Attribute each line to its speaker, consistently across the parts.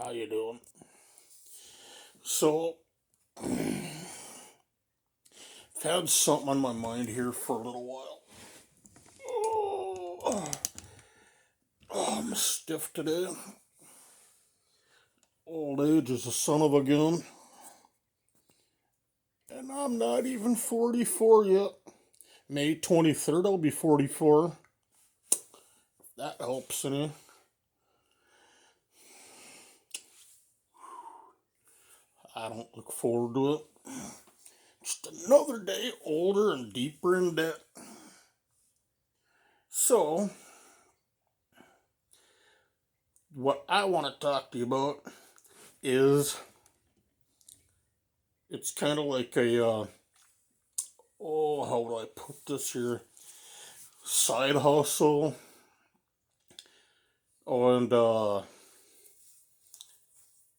Speaker 1: How you doing? So, I've had something on my mind here for a little while. Oh, I'm stiff today. Old age is a son of a gun. And I'm not even 44 yet. May 23rd, I'll be 44. That helps any. I don't look forward to it. Just another day older and deeper in debt. So, what I want to talk to you about is it's kind of like how do I put this here? Side hustle. And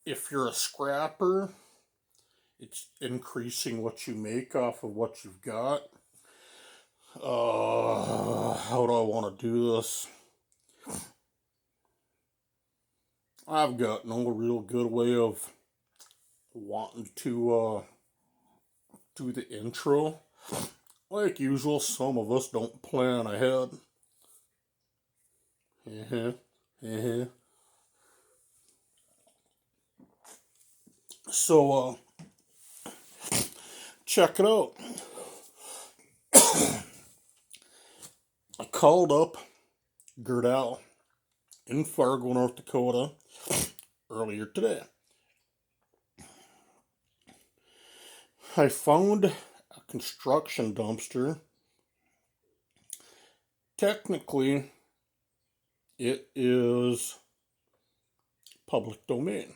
Speaker 1: if you're a scrapper, it's increasing what you make off of what you've got. How do I want to do this? I've got no real good way of wanting to do the intro. Like usual, some of us don't plan ahead. So, check it out. I called up Gerdau in Fargo, North Dakota earlier today. I found a construction dumpster. Technically, it is public domain.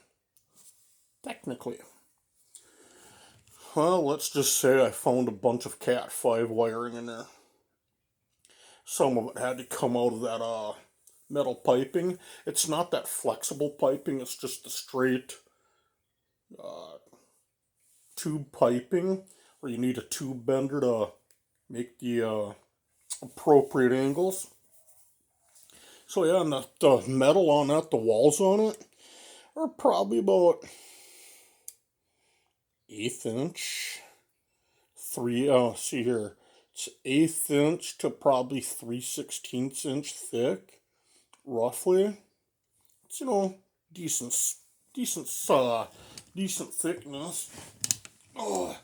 Speaker 1: Technically. Well, let's just say I found a bunch of Cat 5 wiring in there. Some of it had to come out of that metal piping. It's not that flexible piping, it's just the straight tube piping where you need a tube bender to make the appropriate angles. So yeah, and the metal on that, the walls on it, are probably about 1/8 inch. See here. It's 1/8 inch to probably 3/16 inch thick, roughly. It's, decent, decent, decent thickness. Oh,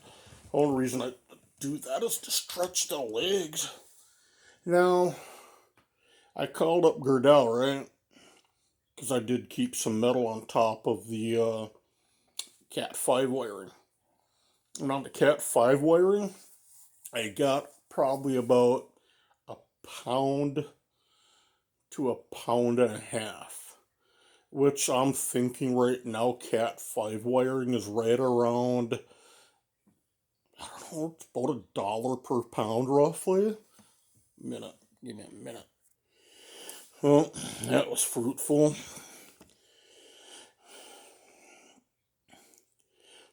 Speaker 1: the only reason I do that is to stretch the legs. Now, I called up Gerdau, right? Because I did keep some metal on top of the Cat 5 wiring. And on the Cat 5 wiring, I got probably about a pound to a pound and a half. Which I'm thinking right now, Cat 5 wiring is right around, I don't know, it's about $1 per pound roughly. Give me a minute. Well, that was fruitful.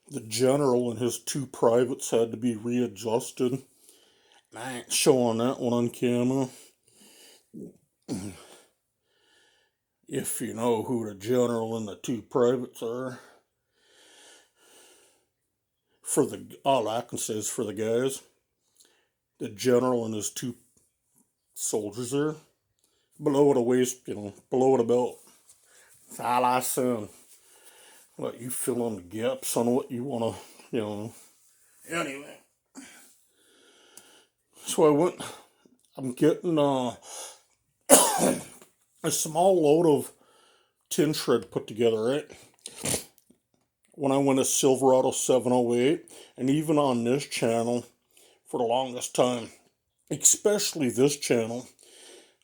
Speaker 1: The general and his 2 privates had to be readjusted. I ain't showing that one on camera. If you know who the general and the 2 privates are. All I can say is for the guys. The general and his 2 soldiers are below the waist, below the belt. That's all I said. Let you fill in the gaps on what you want to, Anyway. So I'm getting a small load of tin shred put together, right? When I went to Silverado 708, and even on this channel, for the longest time, especially this channel,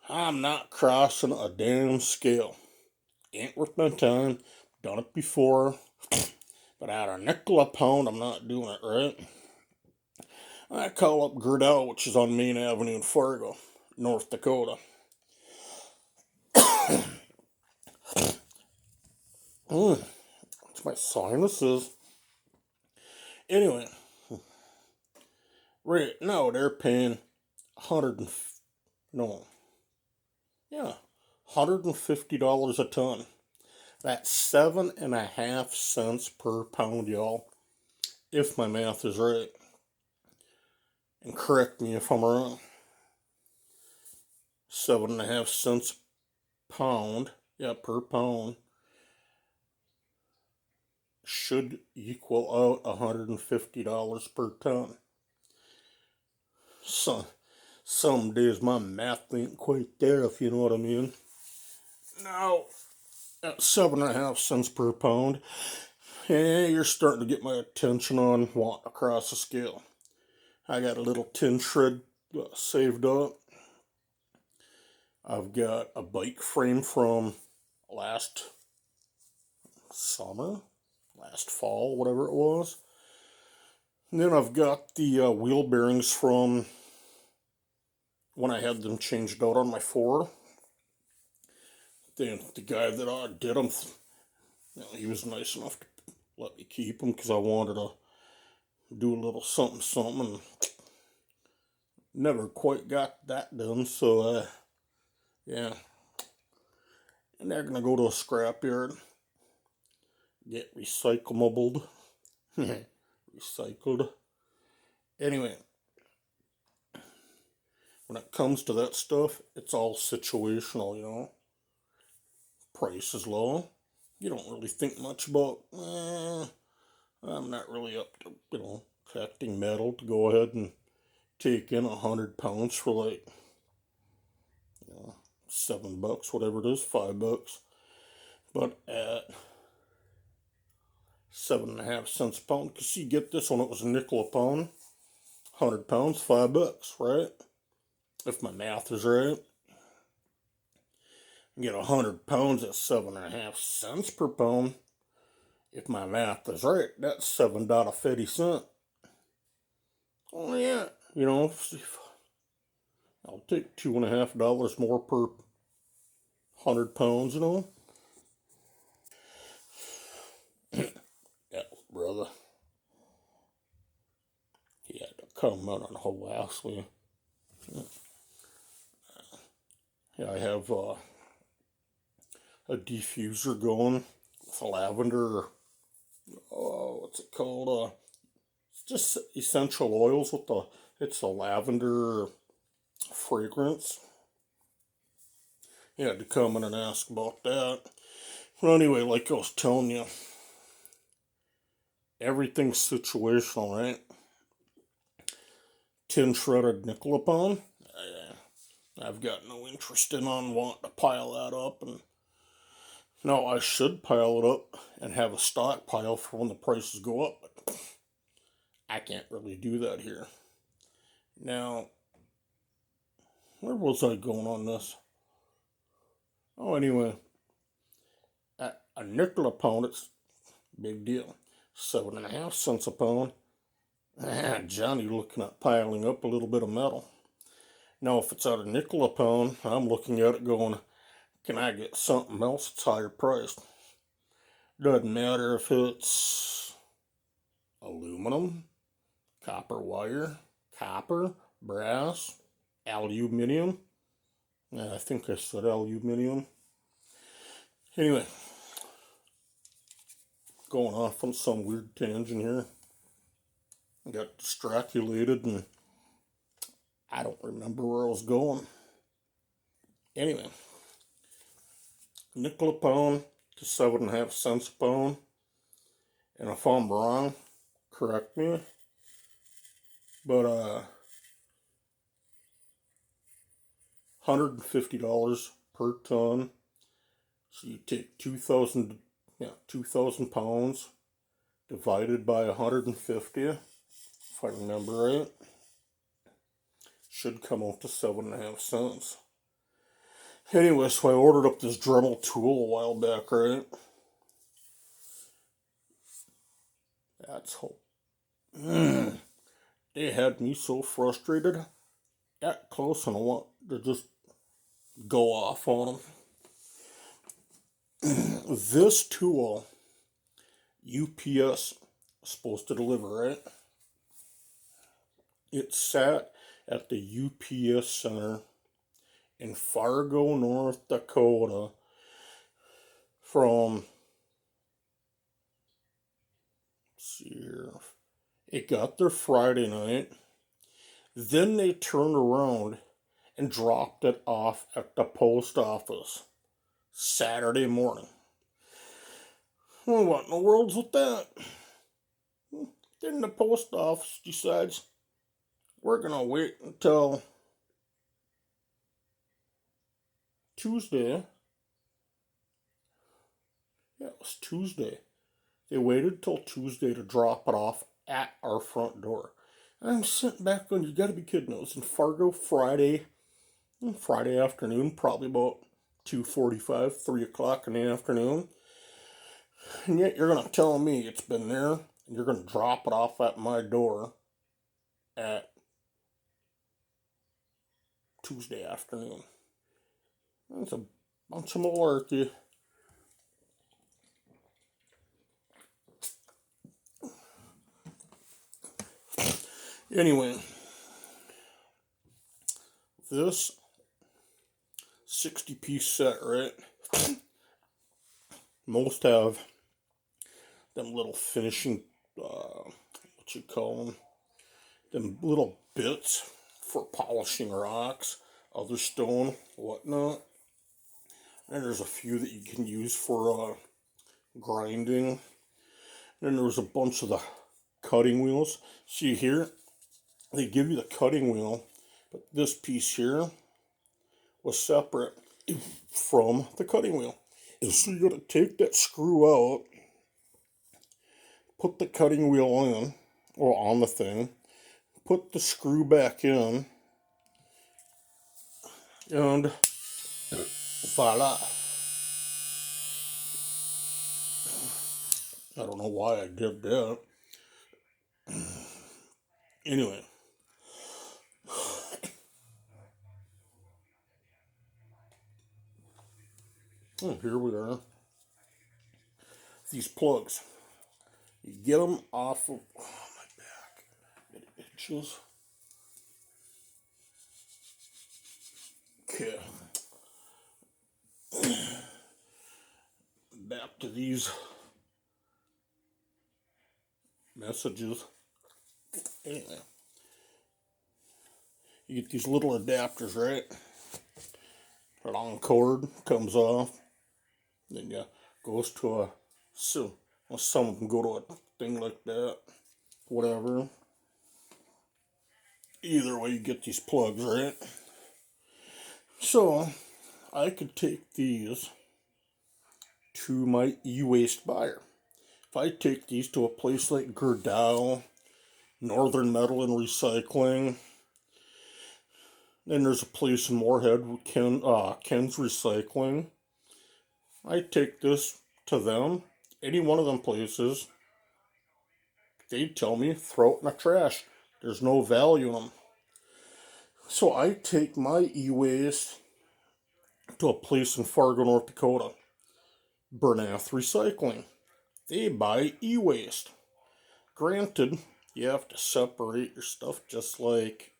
Speaker 1: I'm not crossing a damn scale. Ain't worth my time. Done it before. But at a nickel a pound, I'm not doing it, right? I call up Gerdau, which is on Main Avenue in Fargo, North Dakota. It's my sinuses. Anyway, right now they're paying $150 a ton. That's 7.5 cents per pound, y'all. If my math is right. And correct me if I'm wrong. 7.5 cents pound, yeah, per pound, should equal out $150 per ton. So, some days my math ain't quite there, if you know what I mean. Now, at 7.5 cents per pound, hey, you're starting to get my attention on wanting to cross the scale. I got a little tin shred saved up. I've got a bike frame from last summer, last fall, whatever it was. And then I've got the wheel bearings from when I had them changed out on my Ford. The guy that did them, he was nice enough to let me keep them because I wanted to do a little something something and never quite got that done. So, yeah. And they're going to go to a scrapyard, get recyclable. Recycled. Anyway, when it comes to that stuff, it's all situational, you know. Price is low. You don't really think much about, I'm not really up to, collecting metal to go ahead and take in 100 pounds for like, $7, whatever it is, $5. But at 7.5 cents a pound, because you get this when it was a nickel a pound, 100 pounds, $5, right? If my math is right. Get 100 pounds at 7.5 cents per pound. If my math is right, that's $7.50. Oh yeah, I'll take $2.50 more per 100 pounds, Yeah, brother. He had to come out on the whole house with you. Yeah, I have a diffuser going with lavender. Oh, what's it called? It's just essential oils with it's a lavender fragrance. He had to come in and ask about that. Well, anyway, like I was telling you, everything's situational, right? Tin shredded nickel upon. I've got no interest in on wanting to pile that up, and no, I should pile it up and have a stockpile for when the prices go up, but I can't really do that here. Now, where was I going on this? Oh, anyway, a nickel a pound, it's a big deal. 7.5 cents a pound. Johnny looking at piling up a little bit of metal. Now, if it's at a nickel a pound, I'm looking at it going, can I get something else that's higher priced? Doesn't matter if it's aluminum, copper wire, copper, brass, aluminium. I think I said aluminium. Anyway, going off on some weird tangent here. I got distracted and I don't remember where I was going. Anyway, nickel a pound to 7.5 cents a pound. And if I'm wrong, correct me. But $150 per ton. So you take 2,000 pounds divided by 150, if I remember right. Should come out to 7.5 cents. Anyway, so I ordered up this Dremel tool a while back, right? That's hope. They had me so frustrated. That close and I want to just go off on them. This tool, UPS, is supposed to deliver, right? It sat at the UPS center in Fargo, North Dakota from see here. It got there Friday night. Then they turned around and dropped it off at the post office Saturday morning. Well, what in the world's with that? Then the post office decides we're going to wait until Tuesday. Yeah, it was Tuesday. They waited till Tuesday to drop it off at our front door. And I'm sitting back going, you gotta be kidding. It was in Fargo Friday afternoon, probably about 2:45, 3 o'clock in the afternoon. And yet you're gonna tell me it's been there and you're gonna drop it off at my door at Tuesday afternoon. That's a bunch of malarkey. Anyway, this 60-piece set, right? Most have them little finishing, what you call them little bits for polishing rocks, other stone, whatnot. And there's a few that you can use for grinding. And then there's a bunch of the cutting wheels. See here, they give you the cutting wheel, but this piece here was separate from the cutting wheel. And so you gotta take that screw out, put the cutting wheel in, or on the thing, put the screw back in, and voila. I don't know why I did that. Anyway. Oh, here we are. These plugs. You get them off of... Oh, my back. It itches. Okay. Back to these messages. Anyway. You get these little adapters, right? Long cord comes off. Then yeah, goes to a... So, well, some of them go to a thing like that. Whatever. Either way, you get these plugs, right? So, I could take these to my e-waste buyer. If I take these to a place like Gerdau, Northern Metal and Recycling, then there's a place in Moorhead, Ken's Recycling. I take this to them, any one of them places, they tell me throw it in the trash. There's no value in them. So I take my e-waste to a place in Fargo, North Dakota, Bernath Recycling. They buy e-waste. Granted, you have to separate your stuff just like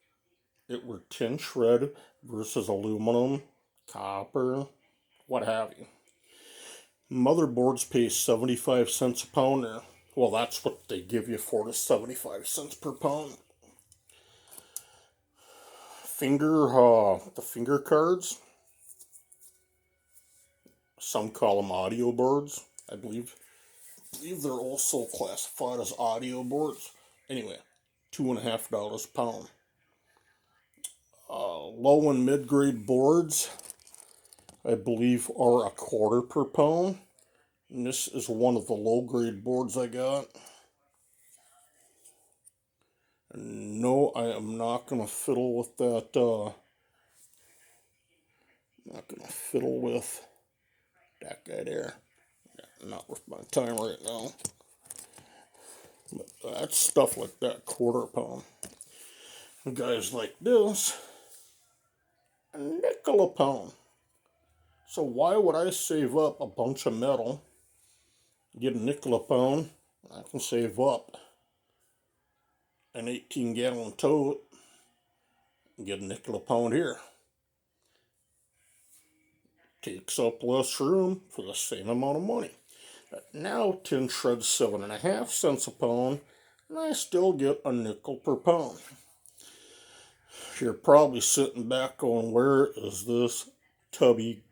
Speaker 1: it were tin shred versus aluminum, copper, what have you. Motherboards pay 75 cents a pound there. Well, that's what they give you for the 75 cents per pound. The finger cards, some call them audio boards. I believe they're also classified as audio boards. Anyway, $2.50 a pound. Low and mid-grade boards, I believe, are a quarter per pound. And this is one of the low-grade boards I got. And no, I am not going to fiddle with that. Not going to fiddle with that guy there. Not worth my time right now. But that's stuff like that, quarter pound. And guys like this, a nickel a pound. So why would I save up a bunch of metal, get a nickel a pound? I can save up an 18-gallon tote and get a nickel a pound here. Takes up less room for the same amount of money. Now tin shreds 7.5 cents a pound, and I still get a nickel per pound. You're probably sitting back going, where is this tubby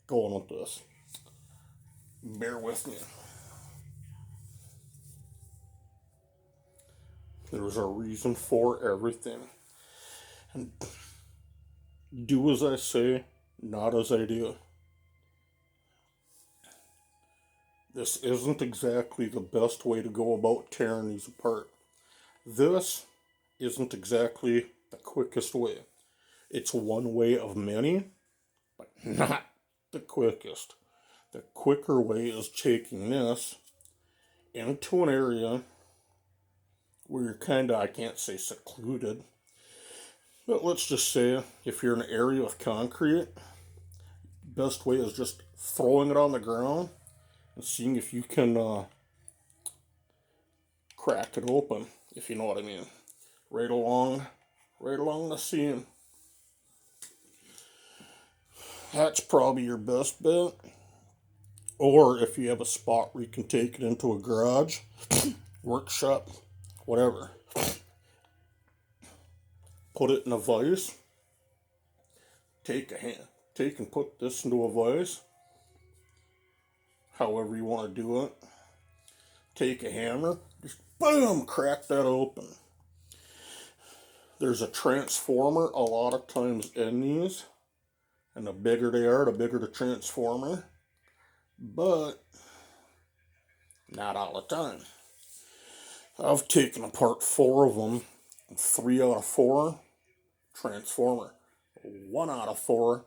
Speaker 1: going with this? Bear with me. There's a reason for everything. And do as I say, not as I do. This isn't exactly the best way to go about tearing these apart. This isn't exactly the quickest way. It's one way of many, but not the quickest. The quicker way is taking this into an area where you're kind of, I can't say secluded, but let's just say if you're in an area of concrete, best way is just throwing it on the ground and seeing if you can crack it open, if you know what I mean. Right along the seam. That's probably your best bet. Or if you have a spot where you can take it into a garage, workshop, whatever. Put it in a vise. Take and put this into a vise. However you want to do it. Take a hammer, just boom, crack that open. There's a transformer a lot of times in these, and the bigger they are, the bigger the transformer. But not all the time. I've taken apart 4 of them, 3 out of 4 transformer, 1 out of 4,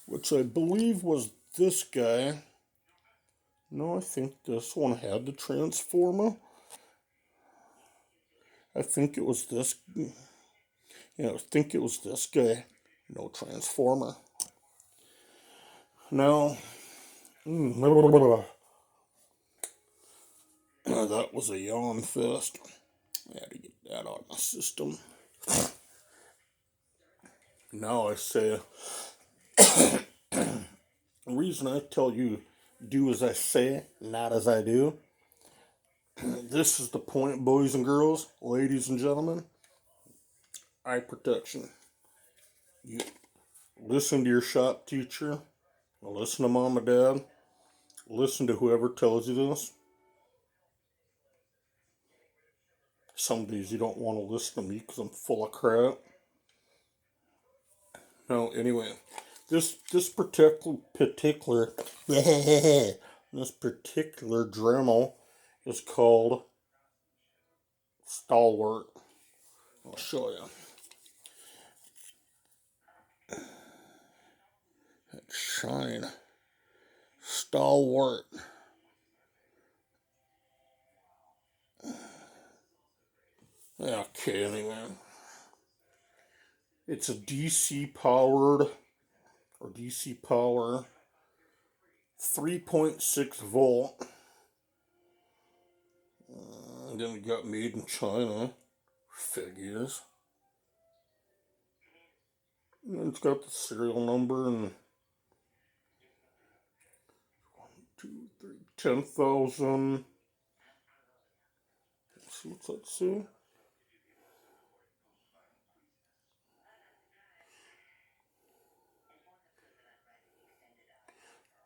Speaker 1: which I believe was this guy. No, I think this one had the transformer. I think it was this. Yeah, I think it was this guy. No transformer. Now, that was a yawn fest. I had to get that out of my system. Now I say, the reason I tell you do as I say, not as I do. This is the point, boys and girls, ladies and gentlemen. Eye protection. You listen to your shop teacher. Listen to mom and dad. Listen to whoever tells you this. Some days you don't want to listen to me because I'm full of crap. No, anyway, this particular this particular Dremel is called Stalwart. I'll show you. Shine. Stalwart. Okay, anyway. It's a DC powered, or DC power, 3.6 volt. And then it got made in China. Figures. And it's got the serial number and 1, 2, 3, 10,000. Let's see.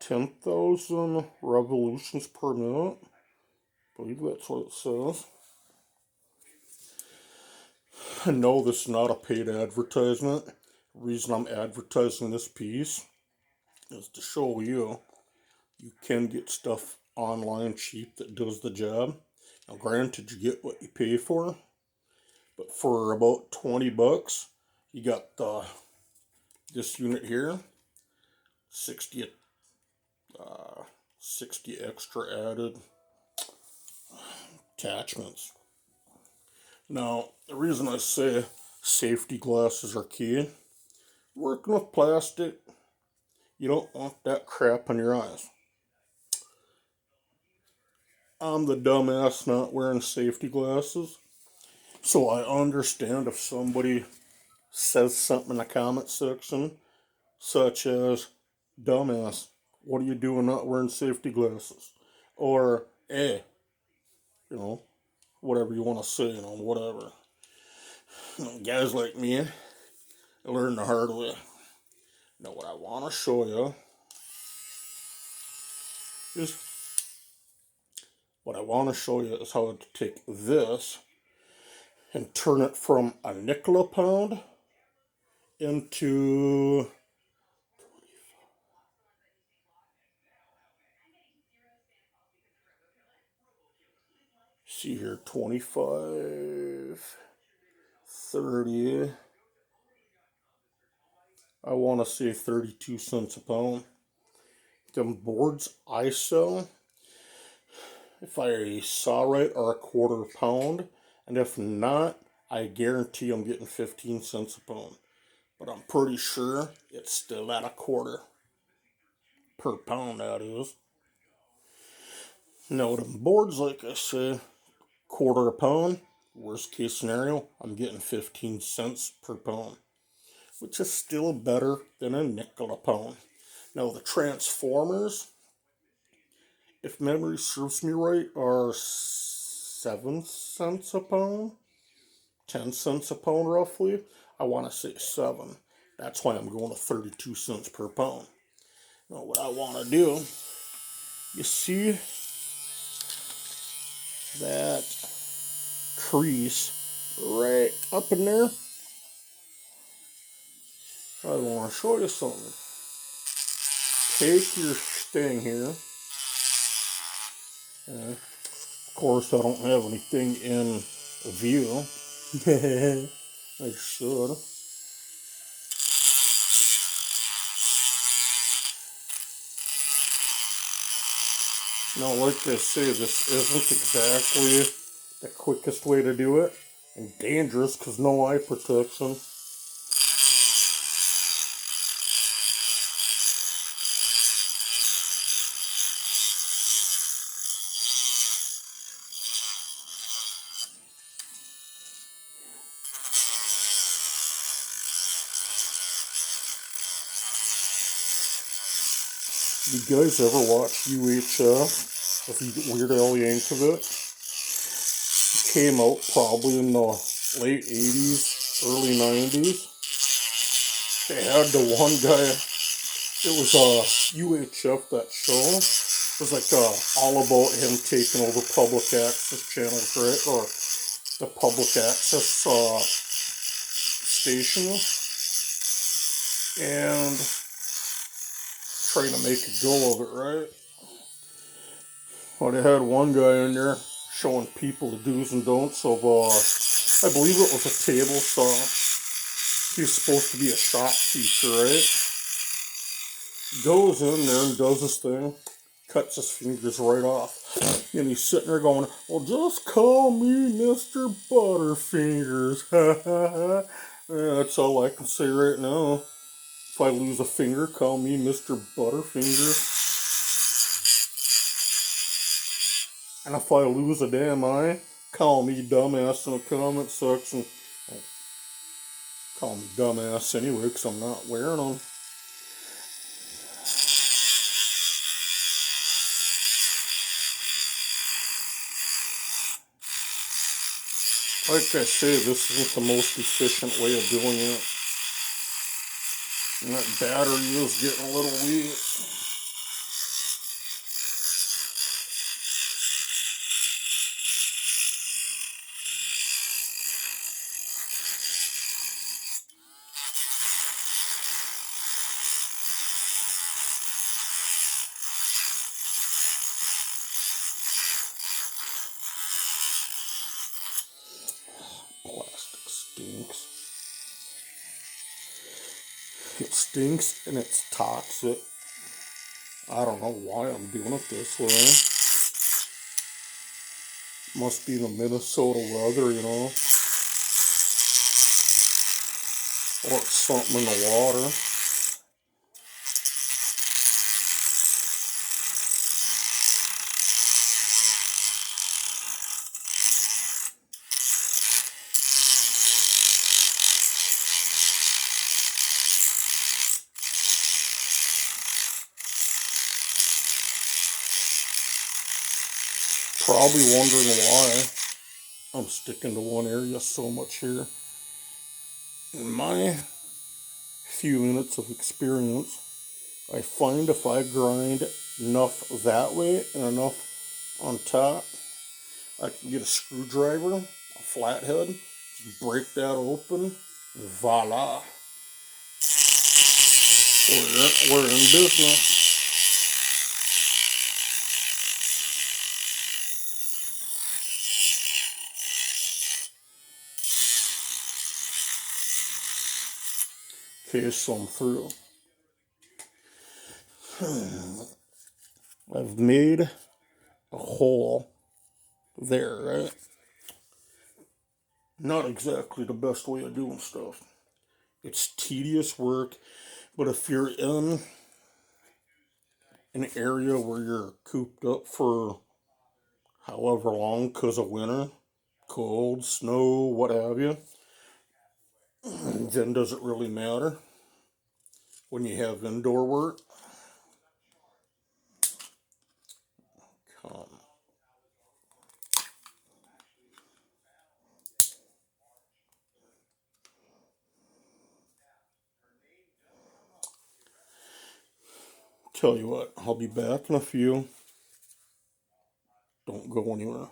Speaker 1: 10,000 revolutions per minute. I believe that's what it says. No, this is not a paid advertisement. The reason I'm advertising this piece is to show you can get stuff online cheap that does the job. Now, granted, you get what you pay for, but for about 20 bucks, you got this unit here, 60 extra added attachments. Now, the reason I say safety glasses are key, working with plastic, you don't want that crap in your eyes. I'm the dumbass not wearing safety glasses, so I understand if somebody says something in the comment section, such as, dumbass, what are you doing not wearing safety glasses? Or, eh, you know, whatever you want to say, whatever. Guys like me, I learned the hard way. Now, what I want to show you is how to take this and turn it from a nickel a pound into, see here, 25, 30, I want to say 32 cents a pound. Them boards I sell, if I saw right, are a quarter pound, and if not, I guarantee I'm getting 15 cents a pound. But I'm pretty sure it's still at a quarter per pound, that is. Now, them boards, like I say, quarter a pound. Worst case scenario, I'm getting 15 cents per pound, which is still better than a nickel a pound. Now, the transformers, if memory serves me right, are 7 cents a pound, 10 cents a pound roughly. I want to say 7. That's why I'm going to 32 cents per pound. Now, what I want to do, you see that crease right up in there? I want to show you something. Take your thing here. Of course, I don't have anything in view. I should. Now, like I say, this isn't exactly the quickest way to do it, and dangerous because no eye protection. You guys ever watch UHF with Weird Al Yankovic? It came out probably in the late 80s, early 90s. They had the one guy, it was UHF, that show. It was like all about him taking over public access channels, right? Or the public access station. And trying to make a go of it, right? Well, they had one guy in there showing people the do's and don'ts of, I believe it was a table saw. He was supposed to be a shop teacher, right? Goes in there and does his thing, cuts his fingers right off. And he's sitting there going, well, just call me Mr. Butterfingers. Yeah, that's all I can say right now. If I lose a finger, call me Mr. Butterfingers. And if I lose a damn eye, call me dumbass in the comment section. Well, call me dumbass anyway, because I'm not wearing them. Like I say, this isn't the most efficient way of doing it. And that battery is getting a little weak. Plastic stinks. It stinks and it's toxic. I don't know why I'm doing it this way. Must be the Minnesota weather, or it's something in the water. Probably wondering why I'm sticking to one area so much here. In my few minutes of experience, I find if I grind enough that way and enough on top, I can get a screwdriver, a flathead, just break that open, and voila, we're in business. Okay, so I'm through. I've made a hole there, right? Not exactly the best way of doing stuff. It's tedious work, but if you're in an area where you're cooped up for however long because of winter, cold, snow, what have you, then does it really matter when you have indoor work? Um, Tell you what, I'll be back in a few. Don't go anywhere.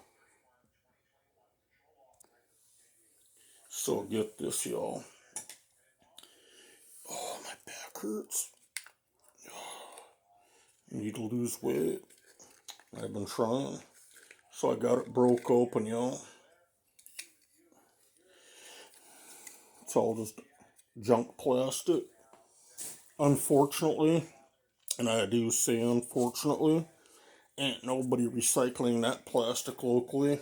Speaker 1: So get this, y'all. Oh, my back hurts. Need to lose weight. I've been trying. So I got it broke open, y'all. It's all just junk plastic. Unfortunately, and I do say unfortunately, ain't nobody recycling that plastic locally.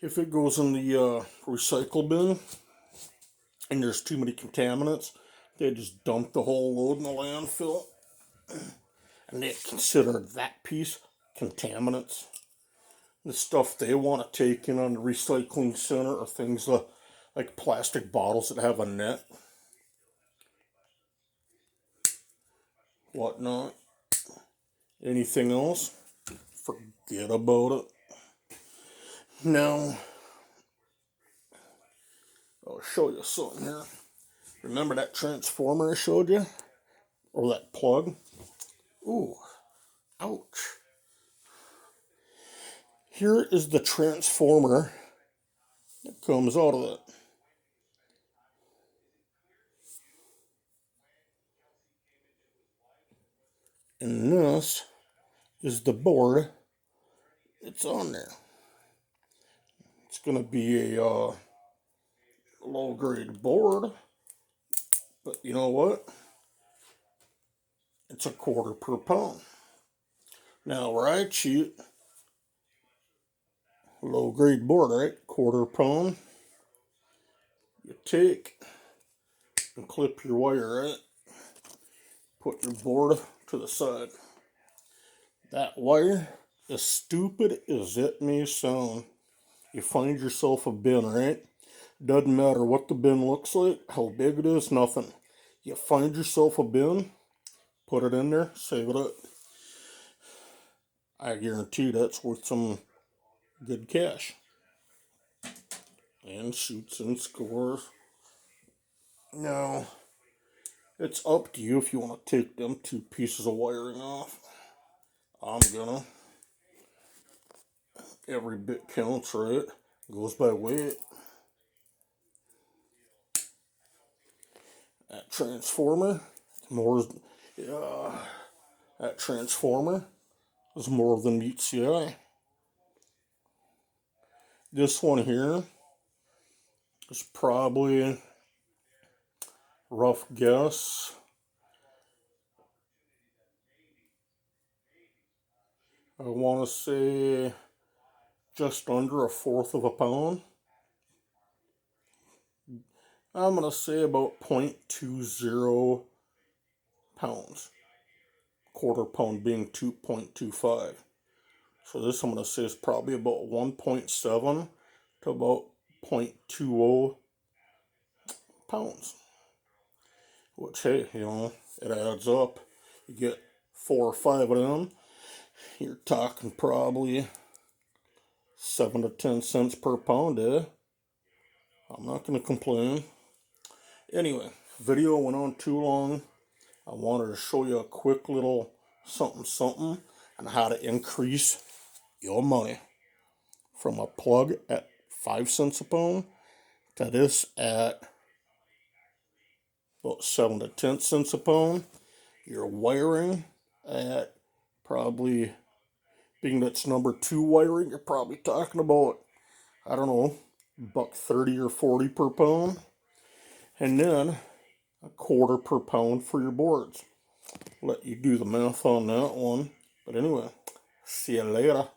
Speaker 1: If it goes in the recycle bin and there's too many contaminants, they just dump the whole load in the landfill and they consider that piece contaminants. The stuff they want to take in on the recycling center are things like plastic bottles that have a net, whatnot. Anything else, forget about it. Now, I'll show you something here. Remember that transformer I showed you? Or that plug? Ooh, ouch. Here is the transformer that comes out of it. And this is the board that's on there. It's going to be a low grade board, but you know what? It's a quarter per pound. Now, where I cheat, low grade board, right? Quarter pound. You take and clip your wire, right? Put your board to the side. That wire, as stupid as it may sound, you find yourself a bin, right? Doesn't matter what the bin looks like, how big it is, nothing. You find yourself a bin, put it in there, save it up. I guarantee that's worth some good cash. And shoots and scores. Now, it's up to you if you want to take them two pieces of wiring off. I'm gonna. Every bit counts, right? Goes by weight. That transformer, more. That transformer is more than meets the eye. This one here is probably, rough guess, I want to say just under a fourth of a pound. I'm going to say about 0.20 pounds. Quarter pound being 2.25. So this I'm going to say is probably about 1.7 to about 0.20 pounds. Which, hey, it adds up. You get 4 or 5 of them, you're talking probably 7 to 10 cents per pound, eh? I'm not going to complain. Anyway, video went on too long. I wanted to show you a quick little something something on how to increase your money from a plug at 5 cents a pound to this at about 7 to 10 cents a pound. Your wiring at probably, being that's number 2 wiring, you're probably talking about, I don't know, $1.30 or 40 per pound. And then a quarter per pound for your boards. Let you do the math on that one. But anyway, see you later.